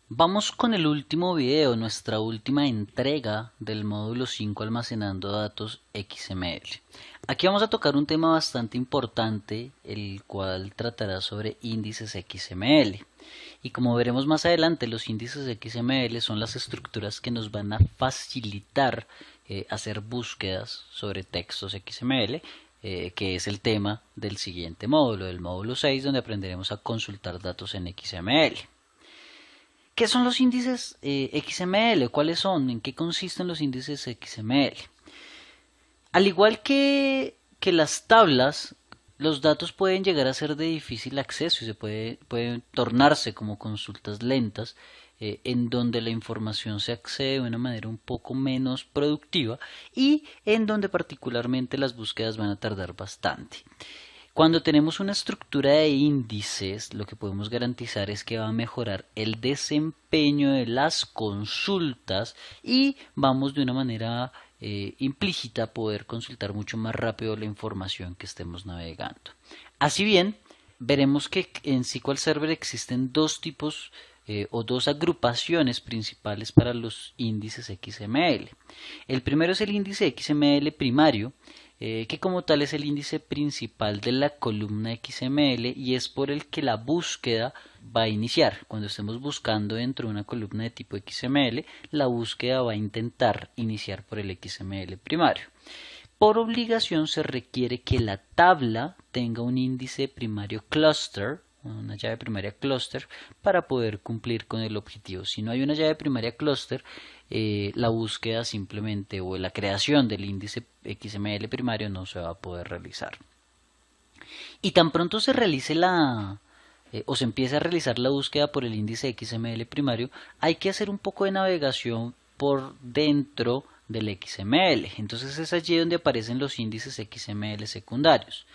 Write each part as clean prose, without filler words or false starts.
Vamos con el último video, nuestra última entrega del módulo 5 almacenando datos XML. Aquí vamos a tocar un tema bastante importante, el cual tratará sobre índices XML. Y como veremos más adelante, los índices XML son las estructuras que nos van a facilitar hacer búsquedas sobre textos XML, que es el tema del siguiente módulo, del módulo 6, donde aprenderemos a consultar datos en XML. ¿Qué son los índices XML? ¿Cuáles son? ¿En qué consisten los índices XML? Al igual que las tablas, los datos pueden llegar a ser de difícil acceso y pueden tornarse como consultas lentas, en donde la información se accede de una manera un poco menos productiva y en donde particularmente las búsquedas van a tardar bastante. Cuando tenemos una estructura de índices, lo que podemos garantizar es que va a mejorar el desempeño de las consultas y vamos de una manera implícita a poder consultar mucho más rápido la información que estemos navegando. Así bien, veremos que en SQL Server existen dos tipos o dos agrupaciones principales para los índices XML. El primero es el índice XML primario, que como tal es el índice principal de la columna XML y es por el que la búsqueda va a iniciar. Cuando estemos buscando dentro de una columna de tipo XML, la búsqueda va a intentar iniciar por el XML primario. Por obligación se requiere que la tabla tenga un índice primario cluster, una llave primaria cluster, para poder cumplir con el objetivo. Si no hay una llave primaria cluster, la búsqueda simplemente o la creación del índice XML primario no se va a poder realizar. Y tan pronto se realice o se empiece a realizar la búsqueda por el índice XML primario, hay que hacer un poco de navegación por dentro del XML. Entonces es allí donde aparecen los índices XML secundarios,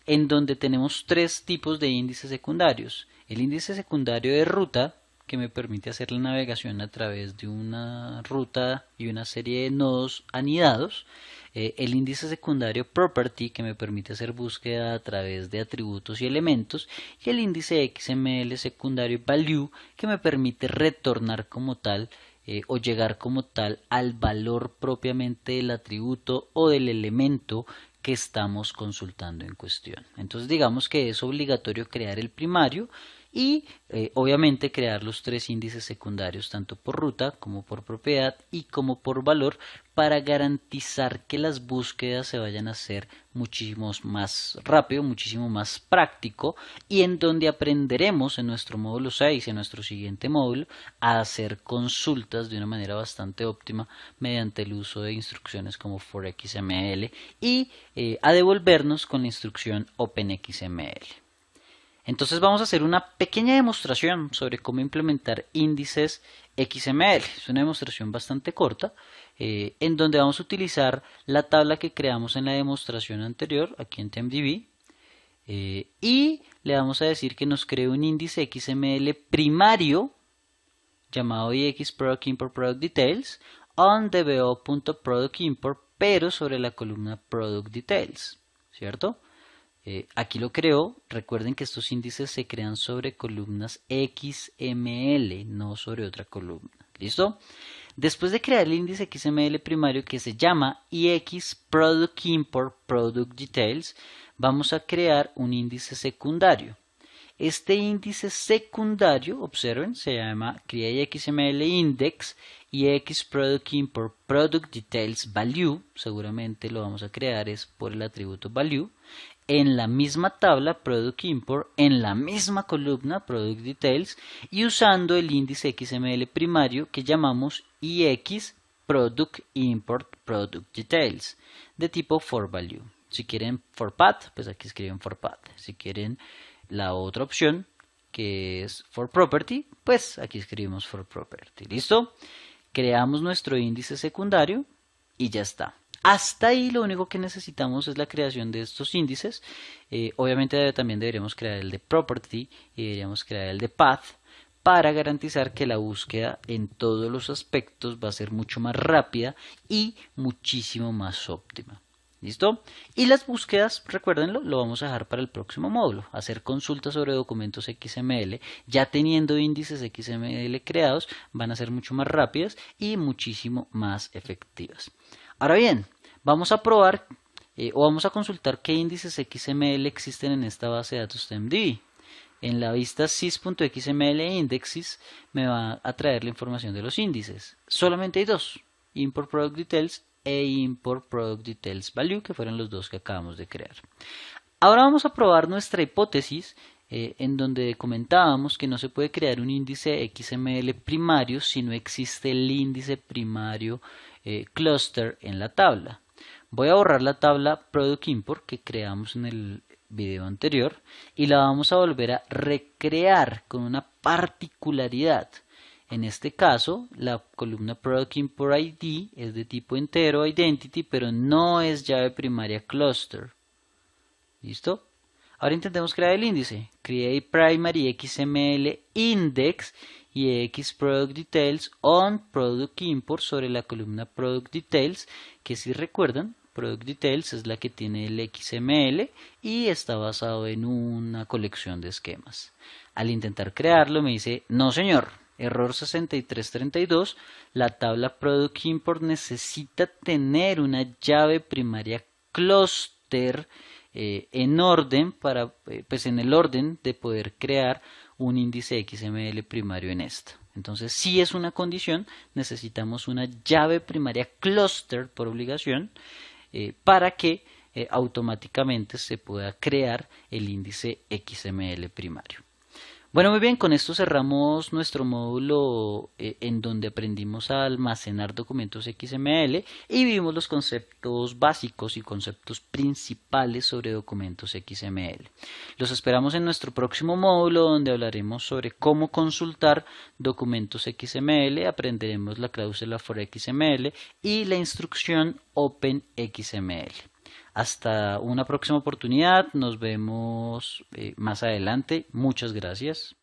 en donde tenemos tres tipos de índices secundarios. El índice secundario de ruta, que me permite hacer la navegación a través de una ruta y una serie de nodos anidados. El índice secundario property, que me permite hacer búsqueda a través de atributos y elementos, y el índice XML secundario value, que me permite retornar como tal o llegar como tal al valor propiamente del atributo o del elemento que estamos consultando en cuestión. Entonces digamos que es obligatorio crear el primario y obviamente crear los tres índices secundarios tanto por ruta como por propiedad y como por valor para garantizar que las búsquedas se vayan a hacer muchísimo más rápido, muchísimo más práctico y en donde aprenderemos en nuestro módulo 6, en nuestro siguiente módulo, a hacer consultas de una manera bastante óptima mediante el uso de instrucciones como forXML y a devolvernos con la instrucción OpenXML. Entonces vamos a hacer una pequeña demostración sobre cómo implementar índices XML. Es una demostración bastante corta, en donde vamos a utilizar la tabla que creamos en la demostración anterior, aquí en TempDB, y le vamos a decir que nos cree un índice XML primario llamado ixProductImportProductDetails on dbo.productImport, pero sobre la columna ProductDetails, ¿cierto? Aquí lo creo. Recuerden que estos índices se crean sobre columnas XML, no sobre otra columna. ¿Listo? Después de crear el índice XML primario que se llama ixProductImportProductDetails, vamos a crear un índice secundario. Este índice secundario, observen, se llama createXMLIndex y ixProductImportProductDetailsValue. Seguramente lo vamos a crear es por el atributo value. En la misma tabla ProductImport, en la misma columna ProductDetails y usando el índice XML primario que llamamos ixProductImportProductDetails de tipo forValue. Si quieren forPath, pues aquí escriben forPath. Si quieren la otra opción, que es forProperty, pues aquí escribimos forProperty. ¿Listo? Creamos nuestro índice secundario y ya está. Hasta ahí lo único que necesitamos es la creación de estos índices. Obviamente también deberíamos crear el de property y deberíamos crear el de path para garantizar que la búsqueda en todos los aspectos va a ser mucho más rápida y muchísimo más óptima. ¿Listo? Y las búsquedas, recuérdenlo, lo vamos a dejar para el próximo módulo. Hacer consultas sobre documentos XML, ya teniendo índices XML creados, van a ser mucho más rápidas y muchísimo más efectivas. Ahora bien, vamos a probar o vamos a consultar qué índices XML existen en esta base de datos TempDB. En la vista sys.xml indexes me va a traer la información de los índices. Solamente hay dos, import product details e import product details value, que fueron los dos que acabamos de crear. Ahora vamos a probar nuestra hipótesis en donde comentábamos que no se puede crear un índice XML primario si no existe el índice primario cluster en la tabla. Voy a borrar la tabla product import que creamos en el video anterior y la vamos a volver a recrear con una particularidad. En este caso, la columna product import ID es de tipo entero identity, pero no es llave primaria cluster. ¿Listo? Ahora intentemos crear el índice. Create primary XML index y xProduct details on product import sobre la columna product details, que si recuerdan, product details es la que tiene el XML y está basado en una colección de esquemas. Al intentar crearlo me dice, no señor, error 6332, la tabla product import necesita tener una llave primaria cluster en orden para, pues en el orden de poder crear un índice XML primario en esta. Entonces, si es una condición, necesitamos una llave primaria cluster por obligación para que automáticamente se pueda crear el índice XML primario. Bueno, muy bien, con esto cerramos nuestro módulo en donde aprendimos a almacenar documentos XML y vimos los conceptos básicos y conceptos principales sobre documentos XML. Los esperamos en nuestro próximo módulo donde hablaremos sobre cómo consultar documentos XML, aprenderemos la cláusula for XML y la instrucción OpenXML. Hasta una próxima oportunidad, nos vemos más adelante. Muchas gracias.